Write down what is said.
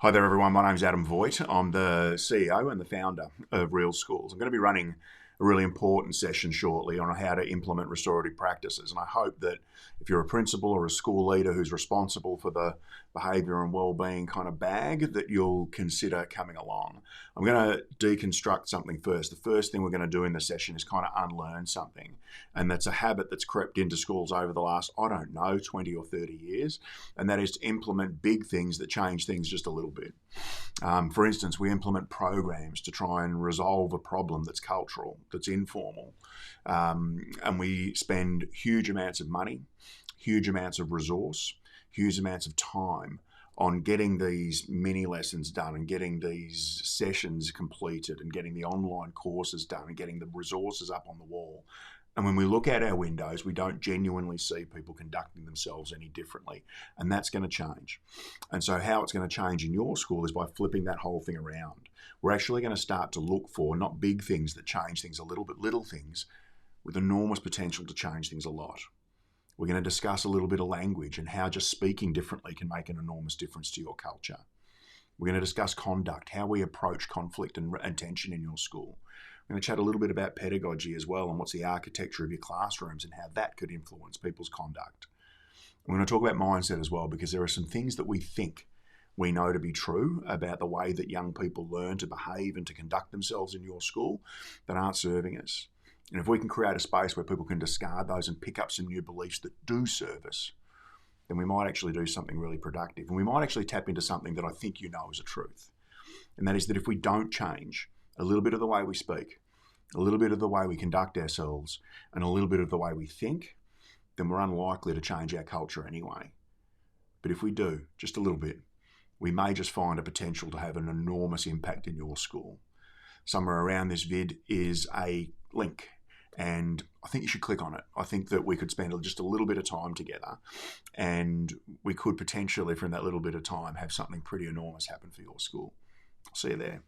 Hi there, everyone. My name's Adam Voigt. I'm the CEO and the founder of Real Schools. I'm going to be running a really important session shortly on how to implement restorative practices. And I hope that if you're a principal or a school leader who's responsible for the behaviour and wellbeing kind of bag, that you'll consider coming along. I'm going to deconstruct something first. The first thing we're going to do in the session is kind of unlearn something. And that's a habit that's crept into schools over the last, 20 or 30 years. And that is to implement big things that change things just a little bit. For instance, we implement programs to try and resolve a problem that's cultural, that's informal. And we spend huge amounts of money, huge amounts of resource, huge amounts of time on getting these mini lessons done and getting these sessions completed and getting the online courses done and getting the resources up on the wall. And when we look at our windows, we don't genuinely see people conducting themselves any differently. And that's going to change. And so how it's going to change in your school is by flipping that whole thing around. We're actually going to start to look for not big things that change things a little bit, little things with enormous potential to change things a lot. We're going to discuss a little bit of language and how just speaking differently can make an enormous difference to your culture. We're going to discuss conduct, how we approach conflict and tension in your school. We're going to chat a little bit about pedagogy as well and what's the architecture of your classrooms and how that could influence people's conduct. We're going to talk about mindset as well, because there are some things that we think we know to be true about the way that young people learn to behave and to conduct themselves in your school that aren't serving us. And if we can create a space where people can discard those and pick up some new beliefs that do serve us, then we might actually do something really productive. And we might actually tap into something that I think you know is a truth. And that is that if we don't change a little bit of the way we speak, a little bit of the way we conduct ourselves, and a little bit of the way we think, then we're unlikely to change our culture anyway. But if we do, just a little bit, we may just find a potential to have an enormous impact in your school. Somewhere around this vid is a link, and I think you should click on it. I think that we could spend just a little bit of time together, and we could potentially, from that little bit of time, have something pretty enormous happen for your school. I'll see you there.